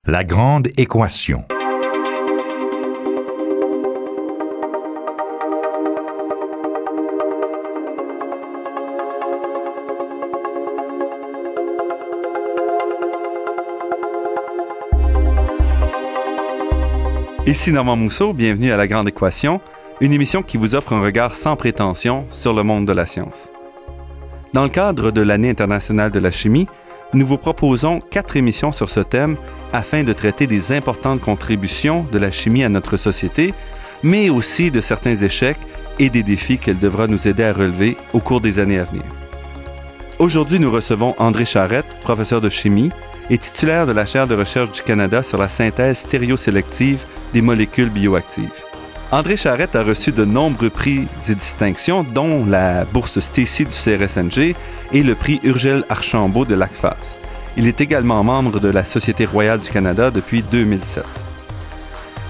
La grande équation. Ici Normand Mousseau, bienvenue à La Grande Équation, une émission qui vous offre un regard sans prétention sur le monde de la science. Dans le cadre de l'Année internationale de la chimie, nous vous proposons 4 émissions sur ce thème afin de traiter des importantes contributions de la chimie à notre société, mais aussi de certains échecs et des défis qu'elle devra nous aider à relever au cours des années à venir. Aujourd'hui, nous recevons André Charette, professeur de chimie et titulaire de la chaire de recherche du Canada sur la synthèse stéréosélective des molécules bioactives. André Charette a reçu de nombreux prix et distinctions, dont la bourse Stacy du CRSNG et le prix Urgell Archambault de l'ACFAS. Il est également membre de la Société royale du Canada depuis 2007.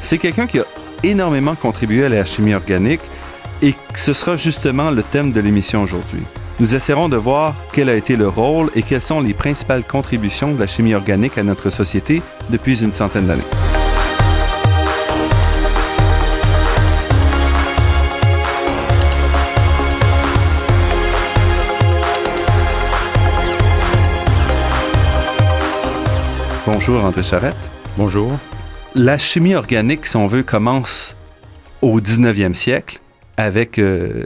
C'est quelqu'un qui a énormément contribué à la chimie organique et ce sera justement le thème de l'émission aujourd'hui. Nous essaierons de voir quel a été le rôle et quelles sont les principales contributions de la chimie organique à notre société depuis une centaine d'années. Bonjour André Charette. Bonjour. La chimie organique, si on veut, commence au 19e siècle avec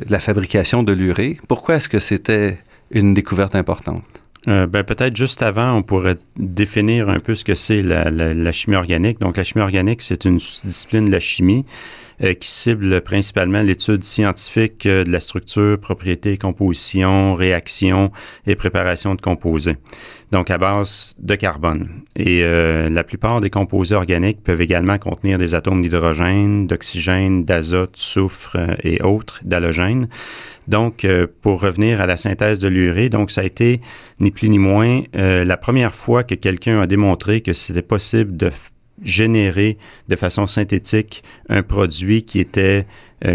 la fabrication de l'urée. Pourquoi est-ce que c'était une découverte importante? Peut-être juste avant, on pourrait définir un peu ce que c'est la chimie organique. Donc, la chimie organique, c'est une discipline de la chimie qui cible principalement l'étude scientifique de la structure, propriétés, composition, réaction et préparation de composés. Donc, à base de carbone. Et la plupart des composés organiques peuvent également contenir des atomes d'hydrogène, d'oxygène, d'azote, soufre et autres, d'halogène. Donc, pour revenir à la synthèse de l'urée, donc ça a été ni plus ni moins la première fois que quelqu'un a démontré que c'était possible de générer de façon synthétique un produit qui était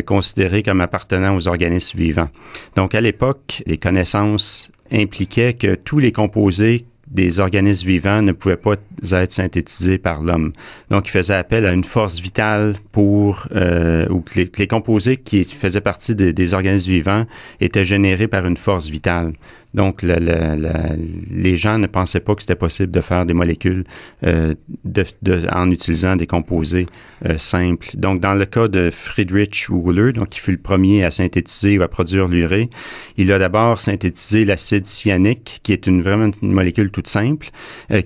considéré comme appartenant aux organismes vivants. Donc, à l'époque, les connaissances impliquaient que tous les composés des organismes vivants ne pouvaient pas être synthétisés par l'homme. Donc, il faisait appel à une force vitale pour ou que les composés qui faisaient partie des organismes vivants étaient générés par une force vitale. Donc, les gens ne pensaient pas que c'était possible de faire des molécules en utilisant des composés simples. Donc, dans le cas de Friedrich Wöhler, donc qui fut le premier à synthétiser ou à produire l'urée, il a d'abord synthétisé l'acide cyanique, qui est vraiment une molécule toute simple,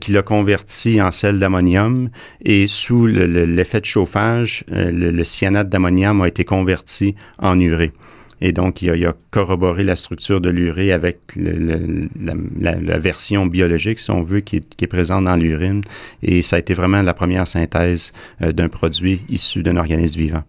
qu'il a converti en sel d'ammonium et sous l'effet de chauffage, le cyanate d'ammonium a été converti en urée. Et donc, il a corroboré la structure de l'urée avec la version biologique, si on veut, qui est présente dans l'urine. Et ça a été vraiment la première synthèse d'un produit issu d'un organisme vivant.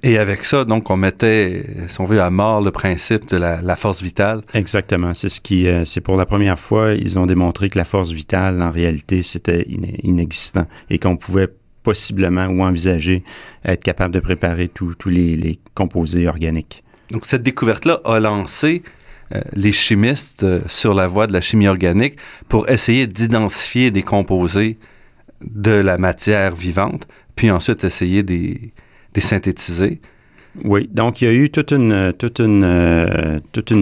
Et avec ça, donc, on mettait, si on veut, à mort le principe de la force vitale. Exactement. C'est pour la première fois, ils ont démontré que la force vitale, en réalité, c'était inexistant et qu'on pouvait possiblement ou envisager être capable de préparer tous les composés organiques. Donc, cette découverte-là a lancé les chimistes sur la voie de la chimie organique pour essayer d'identifier des composés de la matière vivante, puis ensuite essayer de les synthétiser. Oui, donc il y a eu toute une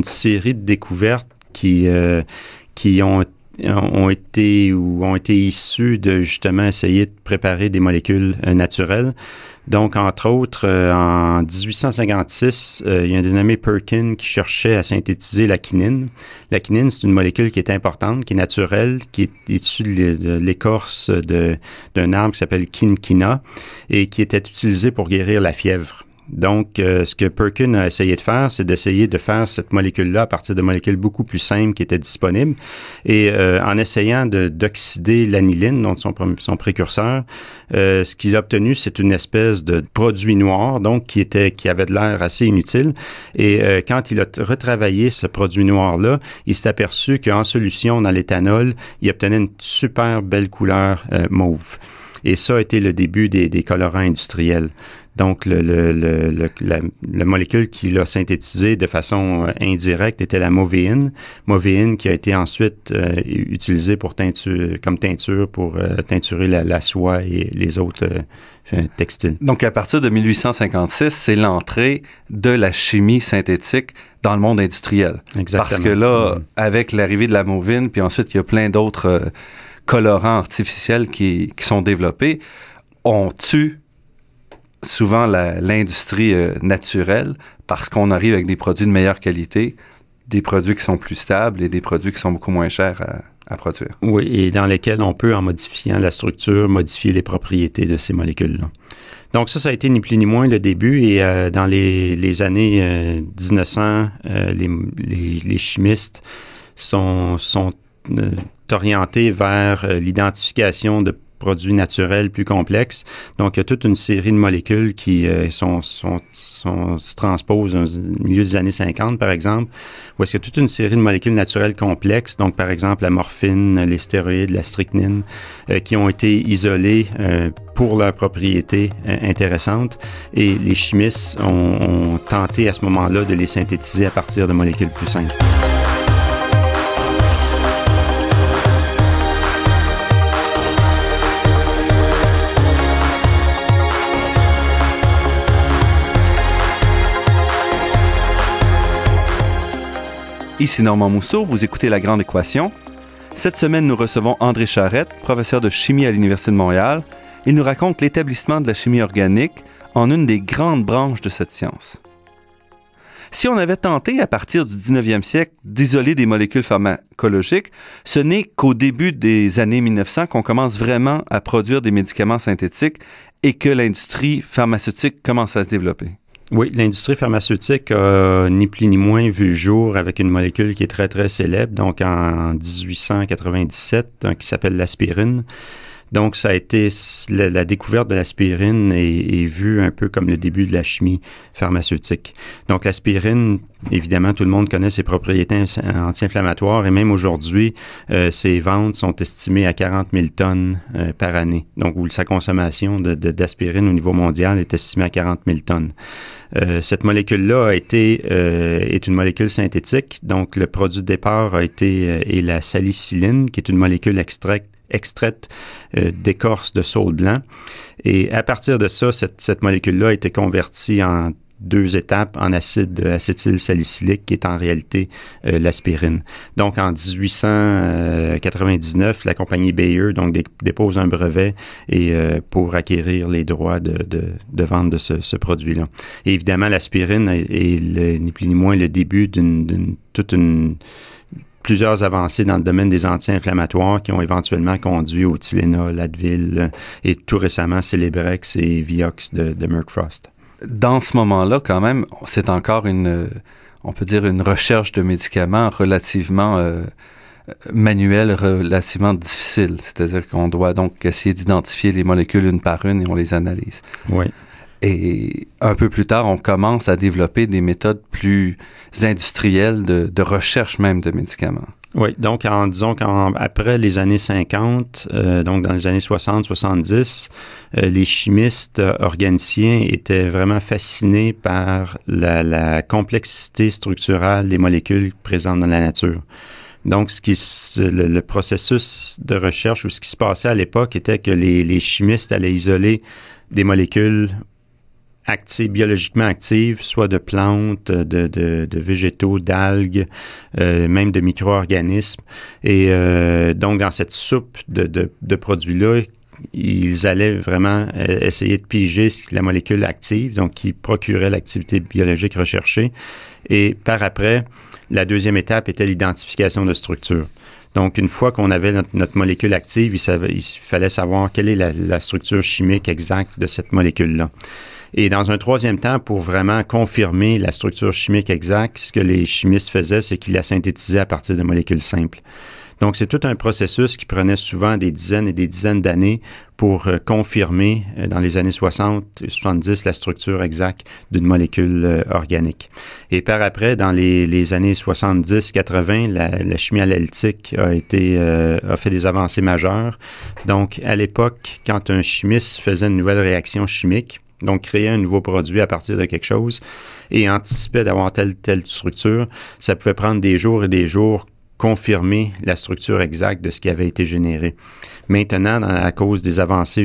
série de découvertes qui ont été issues de justement essayer de préparer des molécules naturelles. Donc, entre autres, en 1856, il y a un dénommé Perkin qui cherchait à synthétiser la quinine. La quinine, c'est une molécule qui est importante, qui est naturelle, qui est issue de l'écorce d'un arbre qui s'appelle quinquina et qui était utilisée pour guérir la fièvre. Donc, ce que Perkin a essayé de faire, c'est d'essayer de faire cette molécule-là à partir de molécules beaucoup plus simples qui étaient disponibles. Et en essayant d'oxyder l'aniline, donc son précurseur, ce qu'il a obtenu, c'est une espèce de produit noir, donc qui avait de l'air assez inutile. Et quand il a retravaillé ce produit noir-là, il s'est aperçu qu'en solution dans l'éthanol, il obtenait une super belle couleur mauve. Et ça a été le début des colorants industriels. Donc, la molécule qu'il a synthétisée de façon indirecte était la movéine. Movéine qui a été ensuite utilisée pour comme teinture pour teinturer la soie et les autres textiles. Donc, à partir de 1856, c'est l'entrée de la chimie synthétique dans le monde industriel. Exactement. Parce que là, avec l'arrivée de la movine, puis ensuite, il y a plein d'autres colorants artificiels qui sont développés, on tue souvent l'industrie naturelle parce qu'on arrive avec des produits de meilleure qualité, des produits qui sont plus stables et des produits qui sont beaucoup moins chers à produire. Oui, et dans lesquels on peut, en modifiant la structure, modifier les propriétés de ces molécules-là. Donc ça a été ni plus ni moins le début et dans les années 1900, les chimistes sont orientés vers l'identification de produits naturels plus complexes. Donc, il y a toute une série de molécules qui se transposent au milieu des années 50, par exemple, où est-ce qu'il y a toute une série de molécules naturelles complexes, donc par exemple la morphine, les stéroïdes, la strychnine, qui ont été isolées pour leurs propriétés intéressantes. Et les chimistes ont tenté à ce moment-là de les synthétiser à partir de molécules plus simples. Ici Normand Mousseau, vous écoutez La Grande Équation. Cette semaine, nous recevons André Charette, professeur de chimie à l'Université de Montréal. Il nous raconte l'établissement de la chimie organique en une des grandes branches de cette science. Si on avait tenté, à partir du 19e siècle, d'isoler des molécules pharmacologiques, ce n'est qu'au début des années 1900 qu'on commence vraiment à produire des médicaments synthétiques et que l'industrie pharmaceutique commence à se développer. Oui, l'industrie pharmautique a ni plus ni moins vu le jour avec une molécule qui est très, très célèbre, donc en 1897, qui s'appelle l'aspirine. Donc, ça a été la découverte de l'aspirine est vue un peu comme le début de la chimie pharmaceutique. Donc, l'aspirine, évidemment, tout le monde connaît ses propriétés anti-inflammatoires et même aujourd'hui, ses ventes sont estimées à 40 000 tonnes par année. Donc, où sa consommation d'aspirine au niveau mondial est estimée à 40 000 tonnes. Cette molécule-là est une molécule synthétique. Donc, le produit de départ est la salicyline, qui est une molécule extraite d'écorce de saule blanc. Et à partir de ça, cette molécule-là a été convertie en 2 étapes en acide acétylsalicylique, qui est en réalité l'aspirine. Donc, en 1899, la compagnie Bayer dépose un brevet pour acquérir les droits de vente de ce produit-là. Et évidemment, l'aspirine est ni plus ni moins le début plusieurs avancées dans le domaine des anti-inflammatoires qui ont éventuellement conduit au Tylenol, Advil et tout récemment Celebrex et Vioxx de Merck Frost. Dans ce moment-là, quand même, c'est encore on peut dire une recherche de médicaments relativement manuelle, relativement difficile. C'est-à-dire qu'on doit donc essayer d'identifier les molécules une par une et on les analyse. Oui. Et un peu plus tard, on commence à développer des méthodes plus industrielles de recherche même de médicaments. Oui, donc après les années 50, donc dans les années 60-70, les chimistes organiciens étaient vraiment fascinés par la complexité structurale des molécules présentes dans la nature. Donc, le processus de recherche ou ce qui se passait à l'époque était que les chimistes allaient isoler des molécules biologiquement actives, soit de plantes, de végétaux, d'algues, même de micro-organismes. Et donc, dans cette soupe de produits-là, ils allaient vraiment essayer de piger la molécule active, donc qui procurait l'activité biologique recherchée. Et par après, la deuxième étape était l'identification de structure. Donc, une fois qu'on avait notre molécule active, il fallait savoir quelle est la structure chimique exacte de cette molécule-là. Et dans un troisième temps, pour vraiment confirmer la structure chimique exacte, ce que les chimistes faisaient, c'est qu'ils la synthétisaient à partir de molécules simples. Donc, c'est tout un processus qui prenait souvent des dizaines et des dizaines d'années pour confirmer, dans les années 60 et 70, la structure exacte d'une molécule organique. Et par après, dans les années 70-80, la chimie analytique a fait des avancées majeures. Donc, à l'époque, quand un chimiste faisait une nouvelle réaction chimique, donc créait un nouveau produit à partir de quelque chose et anticipait d'avoir telle structure, ça pouvait prendre des jours et des jours confirmer la structure exacte de ce qui avait été généré. Maintenant, à cause des avancées